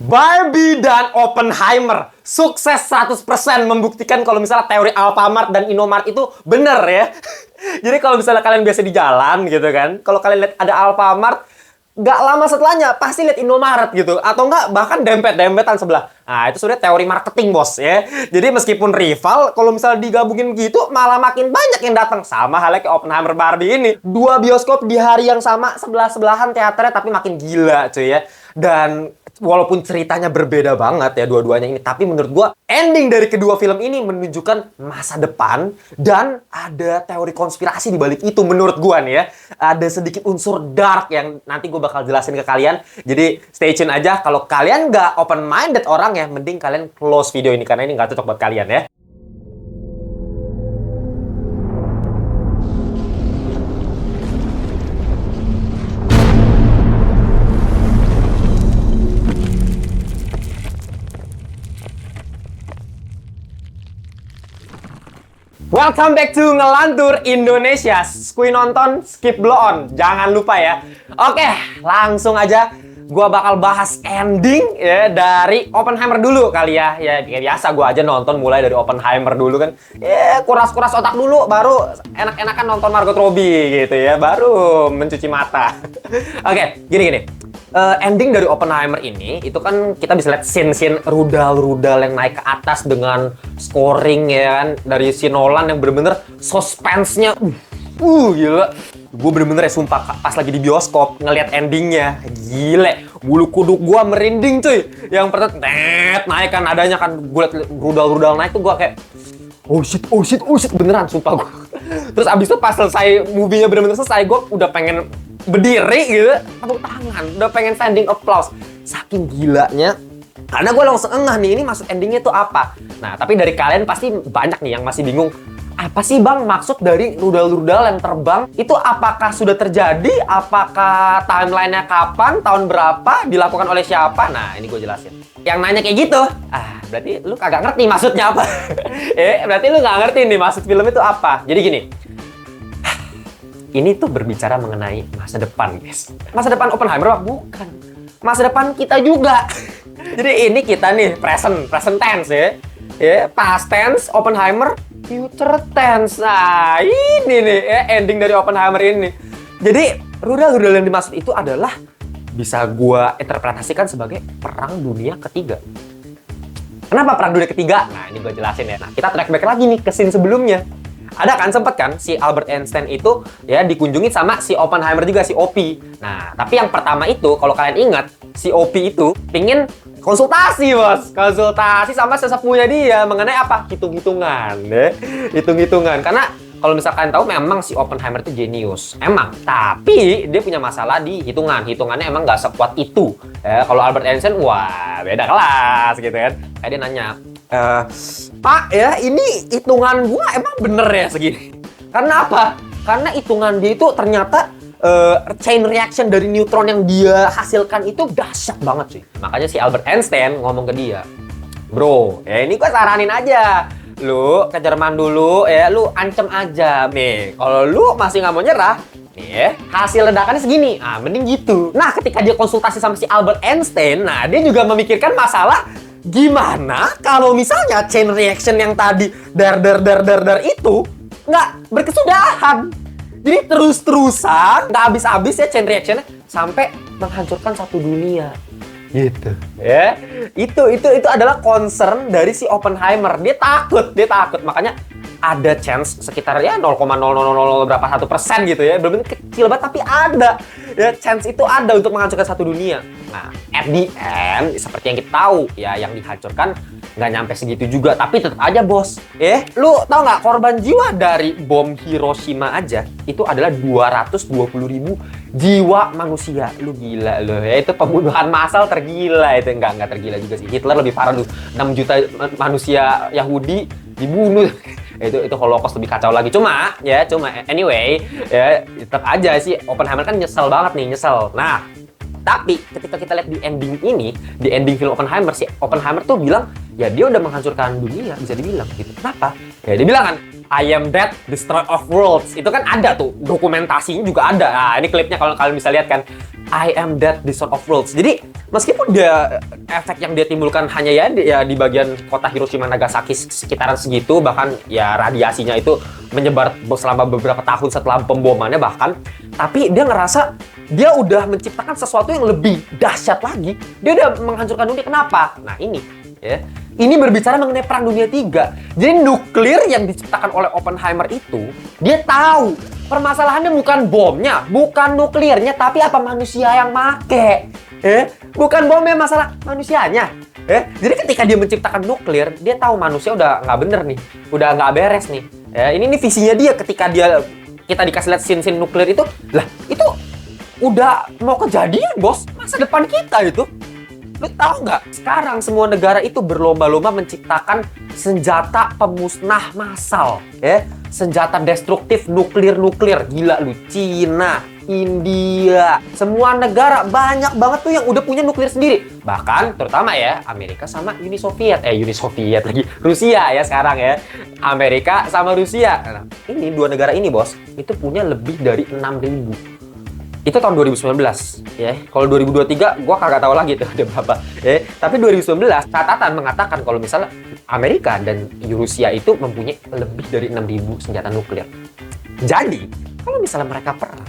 Barbie dan Oppenheimer sukses 100% membuktikan kalau misalnya teori Alfamart dan Indomart itu bener ya. Jadi kalau misalnya kalian biasa di jalan gitu kan, kalau kalian lihat ada Alfamart, nggak lama setelahnya pasti lihat Indomaret gitu, atau nggak bahkan dempet-dempetan sebelah. Nah itu sudah teori marketing bos ya. Jadi meskipun rival, kalau misalnya digabungin gitu malah makin banyak yang datang. Sama halnya kayak Oppenheimer Barbie ini, dua bioskop di hari yang sama sebelah-sebelahan teaternya, tapi makin gila cuy ya. Dan walaupun ceritanya berbeda banget ya dua-duanya ini, tapi menurut gua ending dari kedua film ini menunjukkan masa depan dan ada teori konspirasi di balik itu menurut gua nih ya. Ada sedikit unsur dark yang nanti gua bakal jelasin ke kalian. Jadi stay tune aja. Kalau kalian nggak open minded orang ya, mending kalian close video ini karena ini nggak cocok buat kalian ya. Welcome back to Ngelantur Indonesia. Skui nonton, skip blow on. Jangan lupa ya. Oke, langsung aja. Gua bakal bahas ending ya dari Oppenheimer dulu kali ya. Ya kayak biasa gua aja nonton mulai dari Oppenheimer dulu kan. Ya kuras-kuras otak dulu, baru enak-enakan nonton Margot Robbie gitu ya. Baru mencuci mata. Oke, gini. Ending dari Oppenheimer ini itu kan kita bisa lihat scene-scene rudal-rudal yang naik ke atas dengan scoring ya kan dari si Nolan yang bener-bener suspense-nya gila. Gue bener-bener ya sumpah pas lagi di bioskop ngelihat endingnya gile, bulu kuduk gue merinding cuy. Yang pertama naik kan adanya kan, gue liat rudal-rudal naik tuh gue kayak oh shit beneran sumpah gue. Terus abis itu pas selesai movie-nya bener-bener selesai, gue udah pengen berdiri gitu, tepuk tangan, udah pengen standing applause. Saking gilanya. Karena gue langsung engah nih, ini maksud endingnya tuh apa? Nah, tapi dari kalian pasti banyak nih yang masih bingung. Apa sih bang maksud dari rudal-rudal yang terbang? Itu apakah sudah terjadi? Apakah timelinenya kapan? Tahun berapa? Dilakukan oleh siapa? Nah, ini gue jelasin. Yang nanya kayak gitu, berarti lu kagak ngerti maksudnya apa. Berarti lu nggak ngerti nih maksud film itu apa. Jadi gini. Ini tuh berbicara mengenai masa depan, guys. Masa depan Oppenheimer, bukan. Masa depan kita juga. Jadi ini kita nih, present tense ya. Past tense, Oppenheimer, future tense. Nah, ini nih ya, ending dari Oppenheimer ini. Jadi, rudal-rudal yang dimaksud itu adalah bisa gua interpretasikan sebagai Perang Dunia Ketiga. Kenapa Perang Dunia Ketiga? Nah, ini gua jelasin ya. Nah, kita track back lagi nih ke scene sebelumnya. Ada kan sempet kan si Albert Einstein itu ya dikunjungi sama si Oppenheimer juga, si Opie. Nah, tapi yang pertama itu kalau kalian ingat si Opie itu pingin konsultasi bos, konsultasi sama sesepuhnya dia mengenai apa? Hitung-hitungan ya. Hitung-hitungan karena kalau misalkan tahu memang si Oppenheimer itu jenius. Emang, tapi dia punya masalah di hitungan. Hitungannya emang nggak sekuat itu. Ya, kalau Albert Einstein, wah beda kelas gitu kan. Kayak dia nanya, Pak ya ini hitungan gua emang bener ya segini? Karena apa? Karena hitungan dia itu ternyata chain reaction dari neutron yang dia hasilkan itu dahsyat banget sih. Makanya si Albert Einstein ngomong ke dia, bro, ya ini gua saranin aja. Lu ke Jerman dulu ya, lu ancam aja. Nih, kalau lu masih nggak mau nyerah, nih ya, hasil ledakannya segini. Mending gitu. Nah, ketika dia konsultasi sama si Albert Einstein, nah dia juga memikirkan masalah gimana kalau misalnya chain reaction yang tadi dar itu nggak berkesudahan. Jadi terus-terusan, nggak habis-habis ya chain reactionnya sampai menghancurkan satu dunia. Gitu ya. Itu adalah concern dari si Oppenheimer. Dia takut. Makanya ada chance sekitar ya 0,0000 berapa 1% gitu ya. Belum kecil banget tapi ada. Ya chance itu ada untuk menghancurkan satu dunia. Nah, at the end seperti yang kita tahu ya, yang dihancurkan nggak nyampe segitu juga, tapi tetap aja bos. Lu tahu nggak korban jiwa dari bom Hiroshima aja itu adalah 220.000 jiwa manusia. Lu gila lu ya, itu pembunuhan massal tergila itu. Nggak tergila juga sih. Hitler lebih parah lu, 6 juta manusia Yahudi dibunuh. itu Holocaust lebih kacau lagi. Cuma anyway ya tetap aja sih Oppenheimer kan nyesel banget nih. Nah, tapi ketika kita lihat di ending film Oppenheimer, si Oppenheimer tuh bilang ya dia udah menghancurkan dunia, bisa dibilang gitu. Kenapa? Ya dia bilang kan I am dead, destroy of worlds. Itu kan ada tuh, dokumentasinya juga ada. Nah, ini klipnya kalau kalian bisa lihat kan. I am dead, destroy of worlds. Jadi, meskipun dia efek yang dia timbulkan hanya ya di bagian kota Hiroshima Nagasaki sekitaran segitu, bahkan ya radiasinya itu menyebar selama beberapa tahun setelah pembomannya bahkan, tapi dia ngerasa dia udah menciptakan sesuatu yang lebih dahsyat lagi. Dia udah menghancurkan dunia. Kenapa? Nah, ini ya. Ini berbicara mengenai Perang Dunia III. Jadi nuklir yang diciptakan oleh Oppenheimer itu, dia tahu permasalahannya bukan bomnya, bukan nuklirnya, tapi apa manusia yang make. Bukan bomnya, masalah manusianya. Jadi ketika dia menciptakan nuklir, dia tahu manusia udah nggak bener nih, udah nggak beres nih. Ini visinya dia ketika kita dikasih lihat scene-scene nuklir itu, lah itu udah mau kejadian, bos. Masa depan kita itu. Lu tahu nggak? Sekarang semua negara itu berlomba-lomba menciptakan senjata pemusnah massal, senjata destruktif nuklir. Gila lu, Cina, India, semua negara banyak banget tuh yang udah punya nuklir sendiri. Bahkan terutama ya Amerika sama Uni Soviet lagi, Rusia ya sekarang ya. Amerika sama Rusia. Nah, ini dua negara ini, bos, itu punya lebih dari 6.000. Itu tahun 2019 ya. Kalau 2023 gua kagak tahu lagi tuh ada berapa. Tapi 2019 catatan mengatakan kalau misalnya Amerika dan Rusia itu mempunyai lebih dari 6.000 senjata nuklir. Jadi, kalau misalnya mereka perang,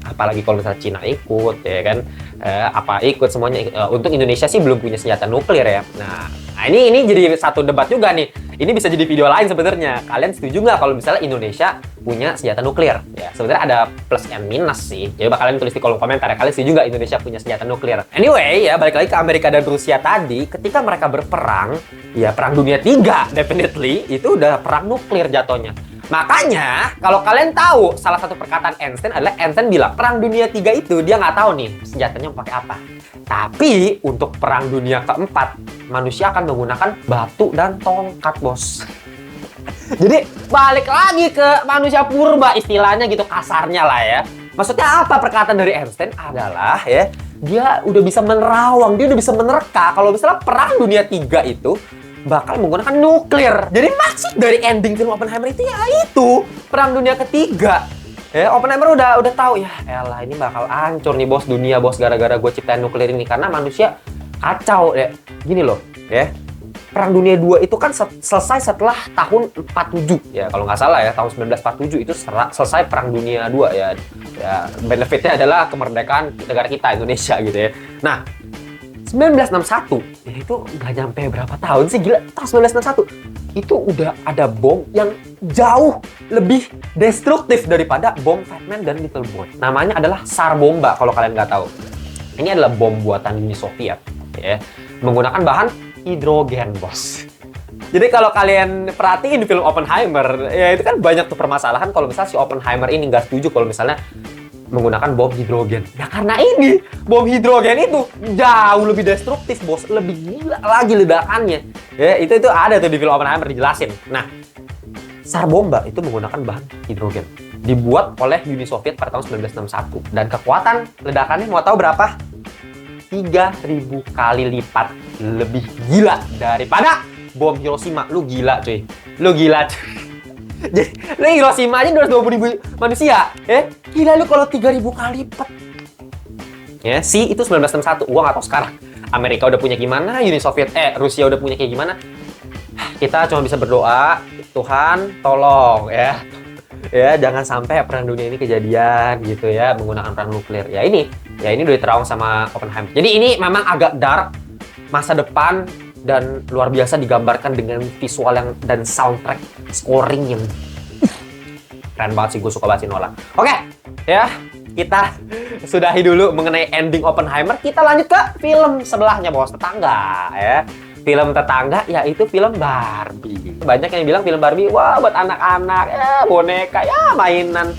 apalagi kalau misalnya Cina ikut, ya kan, ikut semuanya. Untuk Indonesia sih belum punya senjata nuklir ya. Nah ini jadi satu debat juga nih. Ini bisa jadi video lain sebenarnya. Kalian setuju nggak kalau misalnya Indonesia punya senjata nuklir? Ya, sebenarnya ada plus and minus sih. Coba kalian tulis di kolom komentar ya. Kalian setuju nggak Indonesia punya senjata nuklir? Anyway, ya balik lagi ke Amerika dan Rusia tadi. Ketika mereka berperang, ya Perang Dunia III, definitely itu udah perang nuklir jatuhnya. Makanya, kalau kalian tahu, salah satu perkataan Einstein adalah Einstein bilang, Perang Dunia III itu dia nggak tahu nih senjatanya mau pakai apa. Tapi, untuk Perang Dunia keempat, manusia akan menggunakan batu dan tongkat, bos. Jadi, balik lagi ke manusia purba, istilahnya gitu, kasarnya lah ya. Maksudnya apa perkataan dari Einstein adalah, ya, dia udah bisa menerawang, dia udah bisa menerka kalau misalnya Perang Dunia III itu bakal menggunakan nuklir. Jadi maksud dari ending film Oppenheimer itu ya itu Perang Dunia Ketiga. Oppenheimer udah tahu ya, elah ini bakal hancur nih bos dunia bos gara-gara gue ciptain nuklir ini karena manusia kacau ya. Gini loh, ya. Perang Dunia II itu kan selesai setelah tahun 47 ya kalau nggak salah ya, tahun 1947 itu selesai Perang Dunia II ya. Ya benefitnya adalah kemerdekaan negara kita Indonesia gitu ya. Nah, 1961, ya itu nggak nyampe berapa tahun sih, gila, tahun 1961 itu udah ada bom yang jauh lebih destruktif daripada bom Fat Man dan Little Boy. Namanya adalah Tsar Bomba kalau kalian nggak tahu. Ini adalah bom buatan Uni Soviet, ya, menggunakan bahan hidrogen, bos. Jadi kalau kalian perhatiin di film Oppenheimer, ya itu kan banyak tuh permasalahan kalau misalnya si Oppenheimer ini nggak setuju kalau misalnya menggunakan bom hidrogen. Ya karena ini bom hidrogen itu jauh lebih destruktif, bos, lebih gila lagi ledakannya. Ya itu ada tuh di film Oppenheimer dijelasin. Nah, Tsar Bomba itu menggunakan bahan hidrogen. Dibuat oleh Uni Soviet pada tahun 1961 dan kekuatan ledakannya mau tahu berapa? 3.000 kali lipat lebih gila daripada bom Hiroshima. Lu gila, cuy. Lu gila, cuy. Jadi, lu Hiroshima aja 220.000 manusia, gila lu kalau 3.000 kali lipat. Ya, itu 1961, gua nggak tahu sekarang. Amerika udah punya gimana, Rusia udah punya kayak gimana. Kita cuma bisa berdoa, Tuhan tolong ya. Ya, jangan sampai Perang Dunia ini kejadian gitu ya, menggunakan perang nuklir. Ya ini udah diterawang sama Oppenheimer. Jadi ini memang agak dark, masa depan, dan luar biasa digambarkan dengan visual dan soundtrack scoring yang keren banget sih, gue suka banget sih Nolan. Oke, ya kita sudahi dulu mengenai ending Oppenheimer. Kita lanjut ke film sebelahnya, bos, tetangga ya. Film tetangga yaitu film Barbie. Banyak yang bilang film Barbie, wah buat anak-anak, ya boneka, ya mainan.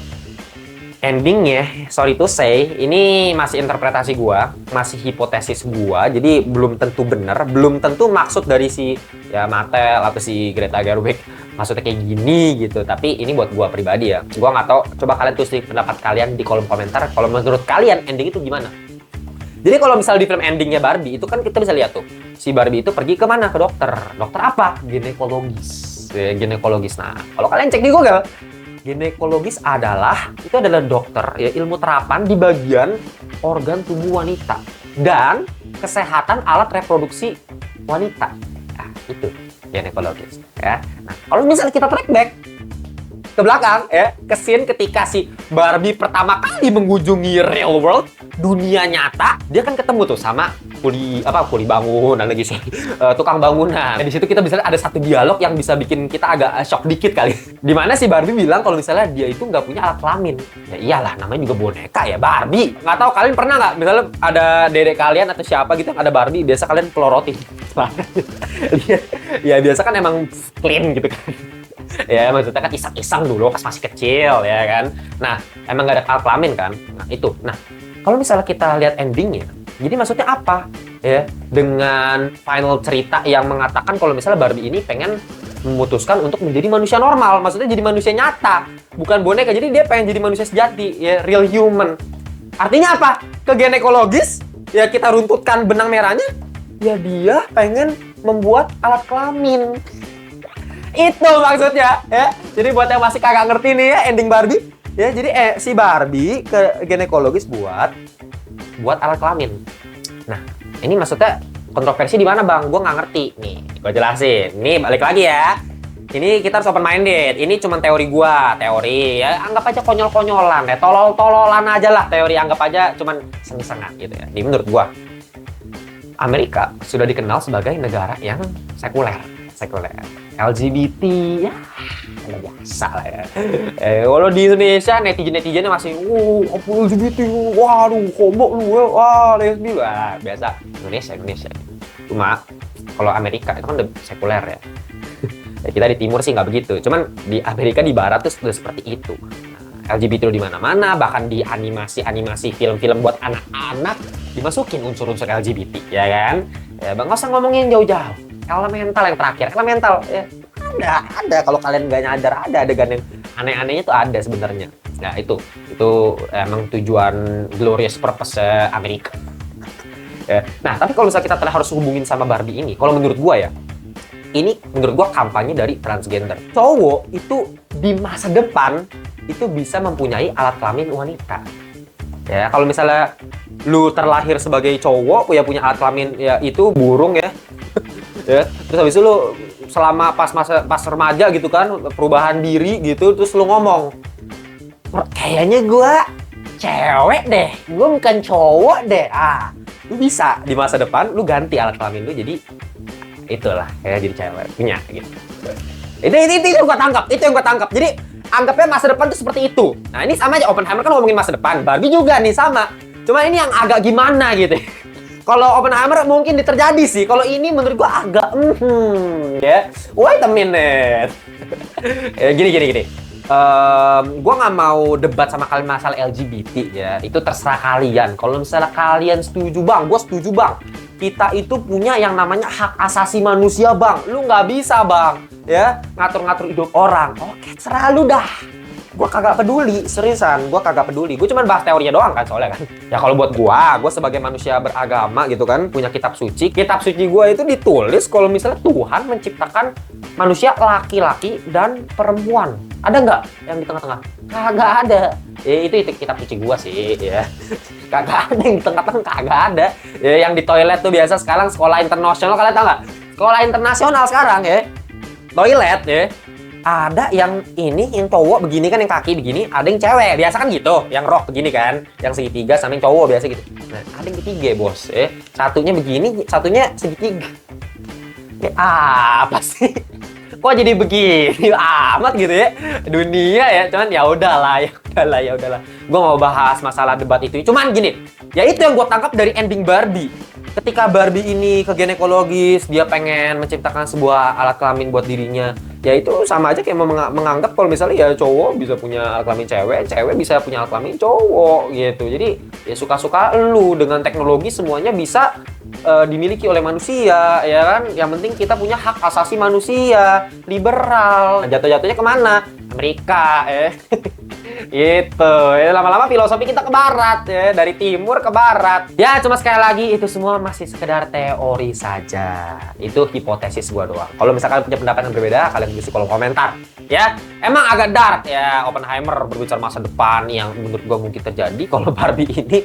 Endingnya, sorry to say, ini masih interpretasi gua, masih hipotesis gua, jadi belum tentu bener, belum tentu maksud dari si ya Mattel atau si Greta Gerwig maksudnya kayak gini gitu. Tapi ini buat gua pribadi ya, gua nggak tahu. Coba kalian tulis pendapat kalian di kolom komentar. Kalau menurut kalian ending itu gimana? Jadi kalau misal di film endingnya Barbie itu kan kita bisa lihat tuh si Barbie itu pergi ke mana? Ke dokter. Dokter apa? Ginekologis. Ya, ginekologis. Nah, kalau kalian cek di Google, ginekologis adalah dokter ya, ilmu terapan di bagian organ tubuh wanita dan kesehatan alat reproduksi wanita. Nah, itu ginekologis ya. Nah, kalau misalnya kita track back ke belakang ya, ke scene ketika si Barbie pertama kali mengunjungi real world, dunia nyata, dia kan ketemu tuh sama kuli bangunan lagi sih, tukang bangunan. Di situ kita bisa lihat ada satu dialog yang bisa bikin kita agak shock dikit kali. Dimana si Barbie bilang kalau misalnya dia itu nggak punya alat kelamin. Ya iyalah, namanya juga boneka ya, Barbie. Nggak tahu kalian pernah nggak, misalnya ada dedek kalian atau siapa gitu yang ada Barbie, biasa kalian pelorotin. Ya biasa kan emang clean gitu kan. Ya maksudnya kan iseng-iseng dulu pas masih kecil ya kan. Nah emang gak ada alat kelamin kan. Nah itu. Nah kalau misalnya kita lihat endingnya, jadi maksudnya apa ya dengan final cerita yang mengatakan kalau misalnya Barbie ini pengen memutuskan untuk menjadi manusia normal, maksudnya jadi manusia nyata, bukan boneka. Jadi dia pengen jadi manusia sejati ya, real human. Artinya apa? Ke ginekologis ya, kita runtutkan benang merahnya ya, dia pengen membuat alat kelamin. Itu maksudnya ya. Jadi buat yang masih kagak ngerti nih ya ending Barbie ya, jadi si Barbie ke ginekologis buat alat kelamin. Nah, ini maksudnya kontroversi di mana, Bang? Gue nggak ngerti. Nih, gue jelasin. Nih, balik lagi ya. Ini kita harus open minded. Ini cuma teori gua, teori ya, anggap aja konyol-konyolan ya, tolol-tololan aja lah teori, anggap aja cuman seng-sengan gitu ya. Di menurut gua, Amerika sudah dikenal sebagai negara yang sekuler. LGBT ya udah biasa lah ya. Kalau di Indonesia netizennya masih apa LGBT, waduh homo lu, wah lesbi, wah biasa Indonesia. Cuma kalau Amerika itu kan udah sekuler ya. Ya kita di timur sih nggak begitu. Cuman di Amerika di barat tuh sudah seperti itu. Nah, LGBT di mana-mana, bahkan di animasi film-film buat anak-anak dimasukin unsur-unsur LGBT ya kan. Ya bang, nggak usah ngomongin jauh-jauh. Elemental yang terakhir, elemental ya. Ada kalau kalian nggak nyadar, ada adegan yang aneh-anehnya tuh ada sebenarnya. Nah itu emang tujuan glorious purpose Amerika. Ya. Nah tapi kalau misalnya kita harus hubungin sama Barbie ini, kalau menurut gua ya, ini menurut gua kampanye dari transgender. Cowok itu di masa depan itu bisa mempunyai alat kelamin wanita. Ya kalau misalnya lu terlahir sebagai cowok ya, punya alat kelamin ya itu burung ya. Ya, terus habis itu lu selama pas remaja gitu kan, perubahan diri gitu, terus lu ngomong, kayaknya gua cewek deh, gua bukan cowok deh. Lu bisa di masa depan lu ganti alat kelamin lu jadi itulah kayak jadi cewek punya gitu. Itu yang gua tangkap. Jadi anggapnya masa depan tuh seperti itu. Nah ini sama aja, Oppenheimer kan ngomongin masa depan, Barbie juga nih sama. Cuma ini yang agak gimana gitu. Kalau Oppenheimer mungkin terjadi sih. Kalau ini menurut gua agak ya. Wait a minute. Gini. Gua nggak mau debat sama kalian masalah LGBT ya. Itu terserah kalian. Kalau misalnya kalian setuju, Bang, gua setuju, Bang. Kita itu punya yang namanya hak asasi manusia, Bang. Lu nggak bisa, Bang, ya ngatur-ngatur hidup orang. Oke, terserah lu dah. Gue kagak peduli, seriusan, gue kagak peduli. Gue cuma bahas teorinya doang kan soalnya kan. Ya kalau buat gue sebagai manusia beragama gitu kan, punya kitab suci. Kitab suci gue itu ditulis kalau misalnya Tuhan menciptakan manusia laki-laki dan perempuan. Ada nggak yang di tengah-tengah? Kagak ada. Itu kitab suci gue sih, ya. Kagak ada yang di tengah-tengah, kagak ada. Ya, yang di toilet tuh biasa sekarang sekolah internasional, kalian tahu nggak? Sekolah internasional sekarang ya, toilet ya. Ada yang ini, yang cowok begini kan, yang kaki begini, ada yang cewek, biasa kan gitu, yang rok begini kan, yang segitiga sama yang cowok biasa gitu. Nah, ada yang ketiga, bos, satunya begini, satunya segitiga. Apa sih? Kok jadi begini amat gitu ya dunia ya? Cuman ya udahlah. Gue mau bahas masalah debat itu. Cuman gini, ya itu yang gue tangkap dari ending Barbie. Ketika Barbie ini ke ginekologis, dia pengen menciptakan sebuah alat kelamin buat dirinya. Ya itu sama aja kayak menganggap kalau misalnya ya cowok bisa punya alat kelamin cewek, cewek bisa punya alat kelamin cowok gitu. Jadi ya suka-suka lu, dengan teknologi semuanya bisa dimiliki oleh manusia, ya kan? Yang penting kita punya hak asasi manusia, liberal. Nah, jatuh-jatuhnya kemana? Amerika, Itu, ya, lama-lama filosofi kita ke barat ya, dari timur ke barat. Ya, cuma sekali lagi itu semua masih sekedar teori saja. Itu hipotesis gua doang. Kalau misalkan punya pendapat yang berbeda, kalian tulis di kolom komentar. Ya, emang agak dark ya Oppenheimer berbicara masa depan yang menurut gua mungkin terjadi. Kalau Barbie ini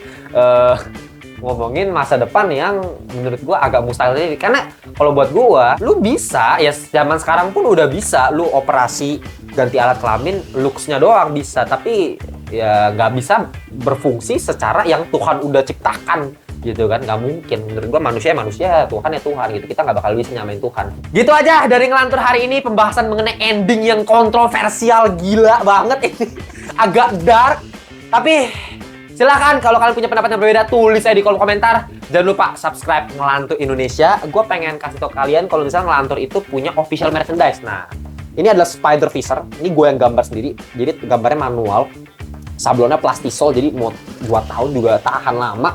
ngomongin masa depan yang menurut gua agak mustahil jadi. Karena kalau buat gua, lu bisa ya zaman sekarang pun udah bisa lu operasi ganti alat kelamin, looks-nya doang bisa, tapi ya nggak bisa berfungsi secara yang Tuhan udah ciptakan gitu kan, nggak mungkin. Menurut gua manusia ya manusia, Tuhan ya Tuhan gitu, kita nggak bakal bisa nyamain Tuhan. Gitu aja dari ngelantur hari ini, pembahasan mengenai ending yang kontroversial gila banget ini. Agak dark, tapi silahkan kalau kalian punya pendapat yang berbeda, tulis aja di kolom komentar. Jangan lupa subscribe Ngelantur Indonesia. Gue pengen kasih tau kalian kalau misalnya Ngelantur itu punya official merchandise. Nah, ini adalah Spider Fisher. Ini gue yang gambar sendiri. Jadi gambarnya manual. Sablonnya plastisol, jadi mau 2 tahun juga tahan lama.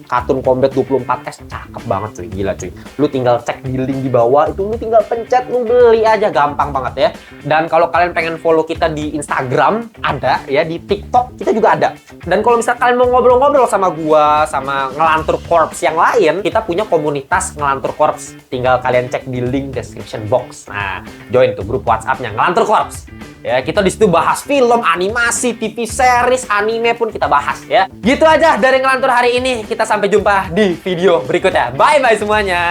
Katun Combat 24S, cakep banget cuy, gila cuy. Lu tinggal cek di link di bawah, itu lu tinggal pencet, lu beli aja, gampang banget ya. Dan kalau kalian pengen follow kita di Instagram, ada ya, di TikTok kita juga ada. Dan kalau misalnya kalian mau ngobrol-ngobrol sama gua, sama Ngelantur Corps yang lain, kita punya komunitas Ngelantur Corps. Tinggal kalian cek di link description box. Nah, join tuh grup WhatsApp-nya Ngelantur Corps. Ya, kita di situ bahas film, animasi, TV series, anime pun kita bahas ya. Gitu aja dari Ngelantur hari ini. Kita sampai jumpa di video berikutnya. Bye-bye semuanya.